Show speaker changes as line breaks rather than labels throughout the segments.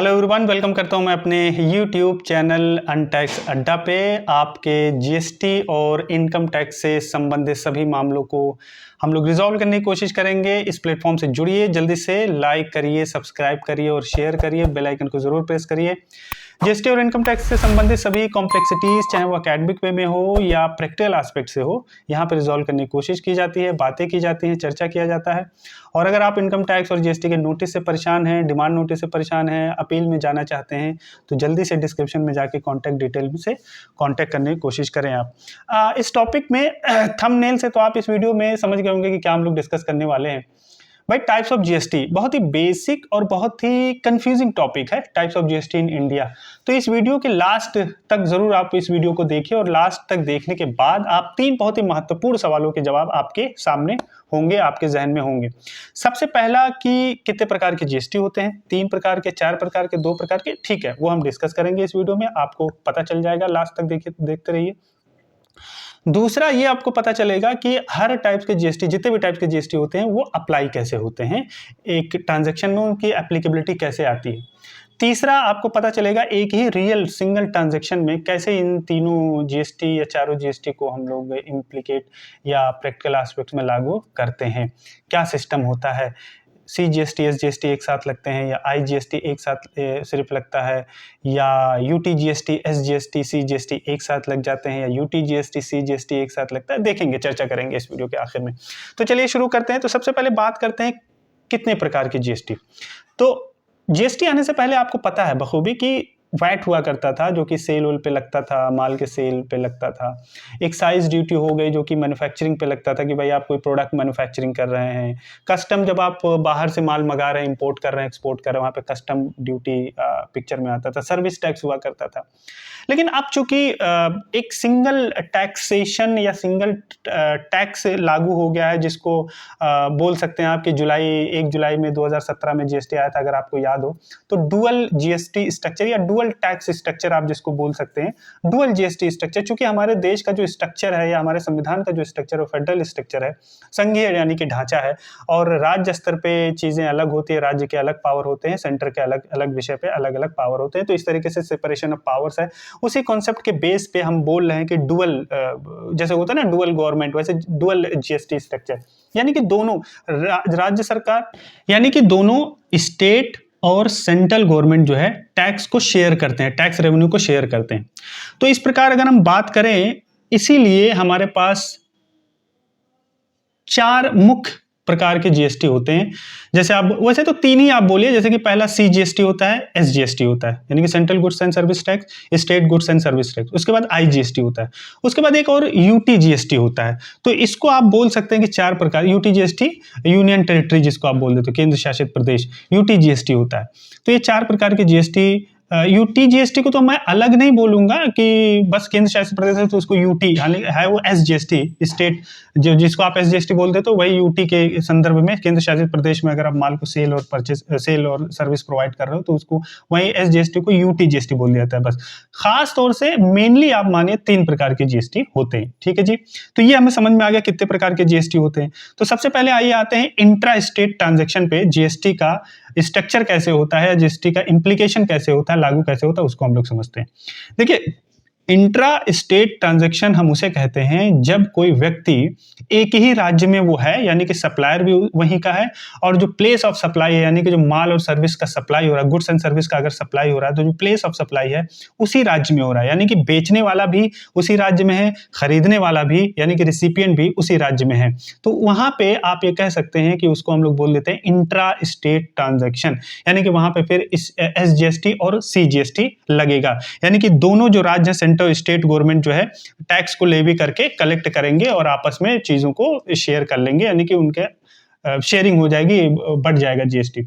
Hello everyone, welcome करता हूं मैं अपने यूट्यूब चैनल अनटैक्स अड्डा पे। आपके जीएसटी और इनकम टैक्स से संबंधित सभी मामलों को हम लोग रिजॉल्व करने की कोशिश करेंगे। इस प्लेटफॉर्म से जुड़िए, जल्दी से लाइक करिए, सब्सक्राइब करिए और शेयर करिए। बेल आइकन को जरूर प्रेस करिए। जीएसटी और इनकम टैक्स से संबंधित सभी कॉम्प्लेक्सिटीज, चाहे वो अकेडमिक वे में हो या प्रैक्टिकल एस्पेक्ट से हो, यहाँ पर रिजॉल्व करने की कोशिश की जाती है, बातें की जाती हैं, चर्चा किया जाता है। और अगर आप इनकम टैक्स और जीएसटी के नोटिस से परेशान हैं, डिमांड नोटिस से परेशान हैं, अपील में जाना चाहते हैं, तो जल्दी से डिस्क्रिप्शन में जाके कॉन्टैक्ट डिटेल से कॉन्टैक्ट करने की कोशिश करें आप। इस टॉपिक में थंबनेल से तो आप इस वीडियो में समझ गए होंगे कि क्या हम लोग डिस्कस करने वाले हैं। भाई, टाइप्स ऑफ जीएसटी बहुत ही बेसिक और बहुत ही कंफ्यूजिंग टॉपिक है, types of GST in India. तो इस वीडियो के लास्ट तक जरूर आप इस वीडियो को देखिए और लास्ट तक देखने के बाद आप 3 बहुत ही महत्वपूर्ण सवालों के जवाब आपके सामने होंगे, आपके जहन में होंगे। सबसे पहला कि कितने प्रकार के जीएसटी होते हैं? 3 प्रकार के, 4 प्रकार के, 2 प्रकार के, ठीक है, वो हम डिस्कस करेंगे इस वीडियो में। आपको पता चल जाएगा, लास्ट तक देखते रहिए। दूसरा, ये आपको पता चलेगा कि हर टाइप के जीएसटी, जितने भी टाइप के जीएसटी होते हैं, वो अप्लाई कैसे होते हैं, एक ट्रांजैक्शन में उनकी एप्लीकेबिलिटी कैसे आती है। तीसरा, आपको पता चलेगा एक ही रियल सिंगल ट्रांजैक्शन में कैसे इन तीनों जीएसटी या चारों जीएसटी को हम लोग इम्प्लीकेट या प्रैक्टिकल एस्पेक्ट्स में लागू करते हैं, क्या सिस्टम होता है। सीजीएसटी, एसजीएसटी एक साथ लगते हैं या आईजीएसटी एक साथ सिर्फ लगता है, या यूटीजीएसटी, एसजीएसटी, सीजीएसटी एक साथ लग जाते हैं, या यूटीजीएसटी, सीजीएसटी एक साथ लगता है। देखेंगे, चर्चा करेंगे इस वीडियो के आखिर में। तो चलिए शुरू करते हैं। तो सबसे पहले बात करते हैं कितने प्रकार की जीएसटी। तो जीएसटी आने से पहले आपको पता है बखूबी कि वैट हुआ करता था, जो कि सेल पे लगता था, माल के सेल पे लगता था। एक्साइज ड्यूटी हो गई, जो कि मैन्युफैक्चरिंग पे लगता था कि भाई आप कोई प्रोडक्ट मैन्युफैक्चरिंग कर रहे हैं। कस्टम, जब आप बाहर से माल मंगा रहे हैं, इंपोर्ट कर रहे हैं, एक्सपोर्ट कर रहे हैं, वहाँ पे कस्टम ड्यूटी पिक्चर में आता था। सर्विस टैक्स हुआ करता था। लेकिन अब चूंकि एक सिंगल टैक्सेशन या सिंगल टैक्स लागू हो गया है, जिसको बोल सकते हैं आप कि 1 जुलाई में 2017 में जीएसटी आया था, अगर आपको याद हो। तो डुअल जीएसटी स्ट्रक्चर या डुअल टैक्स स्ट्रक्चर आप जिसको बोल सकते हैं, डुअल जीएसटी स्ट्रक्चर, चूंकि हमारे देश का जो स्ट्रक्चर है या हमारे संविधान का जो स्ट्रक्चर है, फेडरल स्ट्रक्चर है, संघीय यानी कि ढांचा है, और राज्य स्तर पे चीजें अलग होती है, राज्य के अलग पावर होते हैं, सेंटर के अलग अलग विषय पे अलग अलग पावर होते हैं। तो इस तरीके से सेपरेशन ऑफ पावर्स है। उसी कॉन्सेप्ट के बेस पे हम बोल रहे हैं कि डुअल, जैसे होता है ना डुअल गवर्नमेंट, वैसे डुअल जीएसटी स्ट्रक्चर, यानी कि दोनों राज्य सरकार, यानी कि दोनों स्टेट और सेंट्रल गवर्नमेंट जो है टैक्स को शेयर करते हैं, टैक्स रेवेन्यू को शेयर करते हैं। तो इस प्रकार अगर हम बात करें, इसीलिए हमारे पास 4 मुख्य प्रकार के जीएसटी होते हैं। जैसे आप, वैसे तो 3 ही आप बोलिए, जैसे कि पहला सीजीएसटी होता है, एसजीएसटी होता है, यानी कि central goods and service tax, state goods and service tax. उसके बाद आईजीएसटी होता है, उसके बाद एक और यूटीजीएसटी होता है। तो इसको आप बोल सकते हैं कि 4 प्रकार। यूटीजीएसटी, यूनियन टेरिटरी जिसको आप बोल देते हो, केंद्र शासित प्रदेश, यूटीजीएसटी होता है। तो ये 4 प्रकार के जीएसटी। यूटीजीएसटी को तो मैं अलग नहीं बोलूंगा कि बस केंद्र शासित प्रदेश है तो उसको यूटी है, वो एसजीएसटी, स्टेट जो जिसको आप एसजीएसटी बोलते हो, तो वही यूटी के संदर्भ में केंद्र शासित प्रदेश में अगर आप माल को सेल और सर्विस प्रोवाइड कर रहे हो, तो उसको वही एसजीएसटी को यूटीजीएसटी बोल दिया जाता है बस। खास तौर से मेनली आप मानिए 3 प्रकार के जीएसटी होते हैं, ठीक है जी। तो ये हमें समझ में आ गया कितने प्रकार के जीएसटी होते हैं। तो सबसे पहले आइए आते हैं इंट्रा स्टेट ट्रांजैक्शन पे, जीएसटी का स्ट्रक्चर कैसे होता है, जीएसटी का इंप्लीकेशन कैसे होता है, लागू कैसे होता है, उसको हम लोग समझते हैं। देखिए, इंट्रा स्टेट ट्रांजैक्शन हम उसे कहते हैं जब कोई व्यक्ति एक ही राज्य में वो है, यानी कि सप्लायर भी वहीं का है, और जो प्लेस ऑफ सप्लाई है, यानी कि जो माल और सर्विस का सप्लाई हो रहा है, गुड्स एंड सर्विस का अगर सप्लाई हो रहा है, तो जो प्लेस ऑफ सप्लाई है उसी राज्य में हो रहा है, यानी कि बेचने वाला भी उसी राज्य में है, खरीदने वाला भी यानी कि रिसिपिएंट भी उसी राज्य में है। तो वहां पे आप ये कह सकते हैं कि उसको हम लोग बोल देते हैं इंट्रा स्टेट ट्रांजैक्शन, यानी कि वहां पे फिर एसजीएसटी और सीजीएसटी लगेगा, यानी कि दोनों जो राज्य है, सेंट्रल स्टेट गवर्नमेंट जो है टैक्स को लेवी करके कलेक्ट करेंगे और आपस में चीजों को शेयर कर लेंगे, यानी कि उनके शेयरिंग हो जाएगी, बढ़ जाएगा जीएसटी।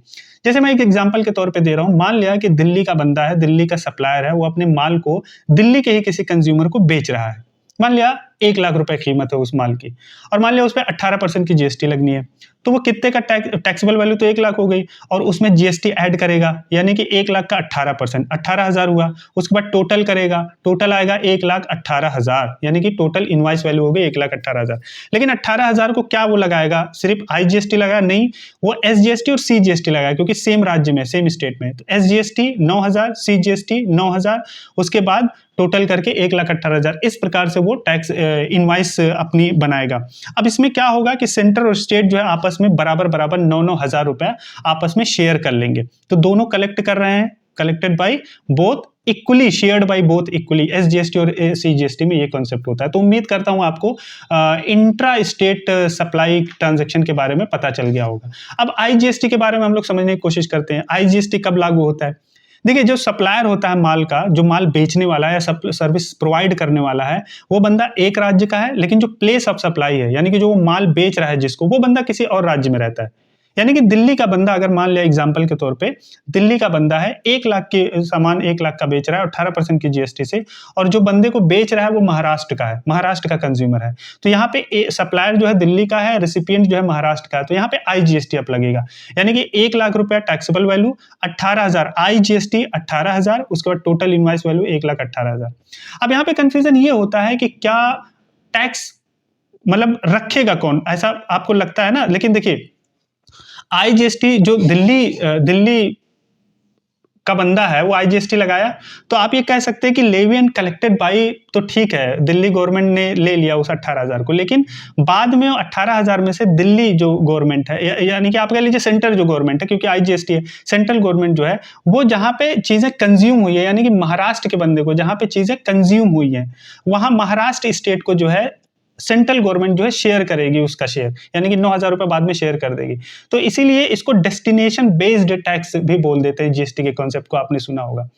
जैसे मैं एक एग्जांपल के तौर पे दे रहा हूं, मान लिया कि दिल्ली का बंदा है, दिल्ली का सप्लायर है, वो अपने माल को दिल्ली के ही किसी कंज्यूमर को बेच रहा है। मान लिया 1,00,000 रुपए कीमत है उस माल की, और मान लिया उस पे 18% की जीएसटी लगनी है, तो वो कितने का टैक्सेबल वैल्यू तो 1,00,000 हो गई, और उसमें जीएसटी ऐड करेगा, यानी कि 1,00,000 का 18%, 18,000 हुआ। उसके बाद टोटल करेगा, टोटल आएगा 1,18,000, यानी कि टोटल इनवॉइस वैल्यू हो गई 1,18,000। लेकिन 18,000 को क्या वो लगाएगा, सिर्फ आईजीएसटी लगाया? नहीं, वो एसजीएसटी और सीजीएसटी लगाया, क्योंकि सेम राज्य में, सेम स्टेट में। तो एसजीएसटी 9,000, सीजीएसटी 9,000, उसके बाद टोटल करके 1,18,000, इस प्रकार से वो टैक्स इनवॉइस अपनी बनाएगा। अब इसमें क्या होगा कि सेंटर और स्टेट जो है आपस में बराबर बराबर 9-9 हज़ार रुपया आपस में शेयर कर लेंगे। तो दोनों कलेक्ट कर रहे हैं, collected by both equally, shared by both equally. SGST और सीजीएसटी में ये कॉन्सेप्ट होता है। तो उम्मीद करता हूं आपको इंट्रा स्टेट सप्लाई ट्रांजैक्शन के बारे में पता चल गया होगा। अब आईजीएसटी के बारे में हम लोग समझने की कोशिश करते हैं। आईजीएसटी कब लागू होता है? देखिए, जो सप्लायर होता है माल का, जो माल बेचने वाला है, सर्विस प्रोवाइड करने वाला है, वो बंदा एक राज्य का है, लेकिन जो प्लेस ऑफ सप्लाई है, यानी कि जो माल बेच रहा है जिसको, वो बंदा किसी और राज्य में रहता है। यानी कि दिल्ली का बंदा, अगर मान लिया एग्जाम्पल के तौर पे, दिल्ली का बंदा है, 1,00,000 के सामान 1,00,000 का बेच रहा है 18% की जीएसटी से, और जो बंदे को बेच रहा है वो महाराष्ट्र का है, महाराष्ट्र का कंज्यूमर है। तो यहाँ पे सप्लायर जो है दिल्ली का है, रेसिपिएंट जो है महाराष्ट्र का है, तो यहाँ पे आईजीएसटी अप लगेगा। यानी कि 1,00,000 रुपया टैक्सेबल वैल्यू, 18,000 आईजीएसटी, 18,000, उसके बाद टोटल इनवॉइस वैल्यू 1,18,000। अब यहाँ पे कंफ्यूजन ये होता है कि क्या टैक्स मतलब रखेगा कौन, ऐसा आपको लगता है ना। लेकिन देखिए, आईजीएसटी जो दिल्ली का बंदा है वो आईजीएसटी लगाया, तो आप ये कह सकते हैं कि लेवी एंड कलेक्टेड बाई, तो ठीक है, दिल्ली गवर्नमेंट ने ले लिया उस 18,000 को, लेकिन बाद में 18,000 में से दिल्ली जो गवर्नमेंट है, यानी कि आप कह लीजिए सेंट्रल जो गवर्नमेंट है, क्योंकि आईजीएसटी है, सेंट्रल गवर्नमेंट जो है, वो जहां पे चीजें कंज्यूम हुई है, यानी कि महाराष्ट्र के बंदे को जहां पे चीजें कंज्यूम हुई है, वहां महाराष्ट्र स्टेट को जो है सेंट्रल गवर्नमेंट जो है शेयर करेगी उसका शेयर, यानी कि 9,000 रुपए बाद में शेयर कर देगी। तो इसीलिए इसको डेस्टिनेशन बेस्ड टैक्स भी बोल देते हैं। जीएसटी के कॉन्सेप्ट को आपने सुना होगा।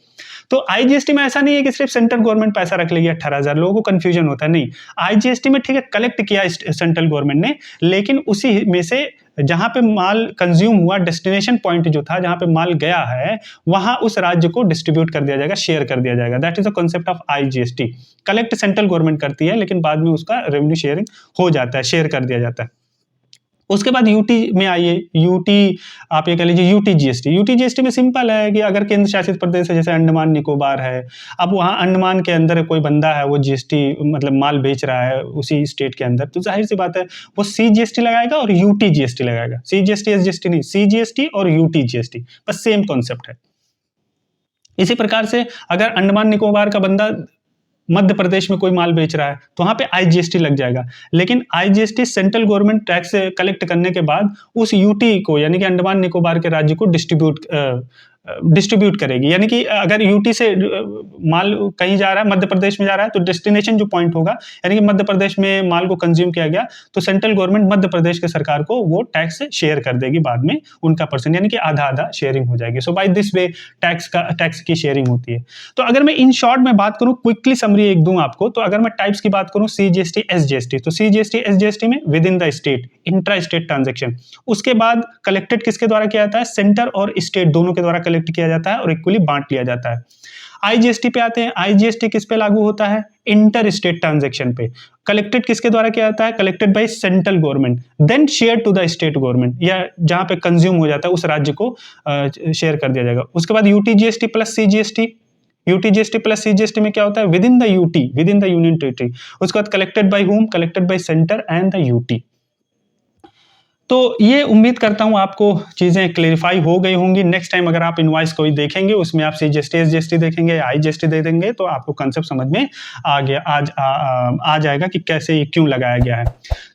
तो आईजीएसटी में ऐसा नहीं है कि सिर्फ सेंट्रल गवर्नमेंट पैसा रख लेगी 18,000, लोगों को कंफ्यूजन होता है। नहीं, आईजीएसटी में ठीक है कलेक्ट किया सेंट्रल गवर्नमेंट ने, लेकिन उसी में से जहां पे माल कंज्यूम हुआ, डेस्टिनेशन पॉइंट जो था जहां पे माल गया है, वहां उस राज्य को डिस्ट्रीब्यूट कर दिया जाएगा, शेयर कर दिया जाएगा। That is the concept of IGST. Collect central government करती है, लेकिन बाद में उसका रेवेन्यू शेयरिंग हो जाता है, शेयर कर दिया जाता है। उसके बाद यूटी में आइए। यूटी, आप ये कह लीजिए यूटी जीएसटी। यूटी जीएसटी में सिंपल है कि अगर केंद्र शासित प्रदेश है, जैसे अंडमान निकोबार है, अब वहाँ अंडमान के अंदर कोई बंदा है, वो जीएसटी मतलब माल बेच रहा है उसी स्टेट के अंदर, तो जाहिर सी बात है वो सीजीएसटी लगाएगा और यूटी जीएसटी लगाएगा। सीजीएसटी एसजीएसटी नहीं, सीजीएसटी और यूटी जीएसटी, बस सेम कॉन्सेप्ट है। इसी प्रकार से अगर अंडमान निकोबार का बंदा मध्य प्रदेश में कोई माल बेच रहा है, तो वहां पे आईजीएसटी लग जाएगा, लेकिन IGST central government tax collect करने के बाद उस यूटी को, यानी कि अंडमान निकोबार के राज्य को डिस्ट्रीब्यूट करेगी। यानी कि अगर यूटी से माल कहीं जा रहा है, मध्य प्रदेश में जा रहा है, तो डेस्टिनेशन जो पॉइंट होगा, यानी कि मध्य प्रदेश में माल को कंज्यूम किया गया, तो सेंट्रल गवर्नमेंट मध्य प्रदेश के सरकार को वो टैक्स शेयर कर देगी बाद में उनका परसेंट, यानी कि आधा आधा शेयरिंग हो जाएगी। सो बाय दिस वे टैक्स की शेयरिंग होती है। तो अगर मैं इन शॉर्ट में बात करूं, क्विकली समरी एक दूं आपको, तो अगर मैं टाइप्स की बात करूं, सीजीएसटी एसजीएसटी, तो सीजीएसटी एसजीएसटी में with in the state, intra state transaction. उसके बाद कलेक्टेड किसके द्वारा किया जाता है? सेंटर और स्टेट दोनों के द्वारा कलेक्ट किया जाता है और इक्वली बांट लिया जाता है। आईजीएसटी पे आते हैं। आईजीएसटी किस पे लागू होता है? इंटर स्टेट ट्रांजेक्शन पे। कलेक्टेड किसके द्वारा किया जाता है? Collected by central government, then share to the state government, या जहां पे कंज्यूम हो जाता है उस राज्य को शेयर कर दिया जाएगा। उसके बाद UTGST plus CGST. UTGST plus CGST में क्या होता है? With in the UT, with in the union territory. उसके बाद collected by whom? Collected by centre and the UT. तो ये उम्मीद करता हूँ आपको चीज़ें क्लेरिफाई हो गई होंगी। नेक्स्ट टाइम अगर आप इनवॉइस कोई देखेंगे, उसमें आप सीजीएसटी एसजीएसटी देखेंगे, आईजीएसटी दे देंगे, तो आपको कंसेप्ट समझ में आ जाएगा कि कैसे ये क्यों लगाया गया है।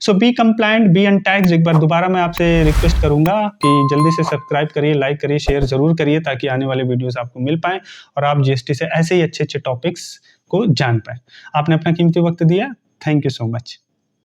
सो बी कंप्लायंट, बी अनटैक्स्ड। एक बार दोबारा मैं आपसे रिक्वेस्ट करूंगा कि जल्दी से सब्सक्राइब करिए, लाइक करिए, शेयर जरूर करिए, ताकि आने वाले वीडियोस आपको मिल पाएं और आप जीएसटी से ऐसे ही अच्छे अच्छे टॉपिक्स को जान पाएं। आपने अपना कीमती वक्त दिया, थैंक यू सो मच।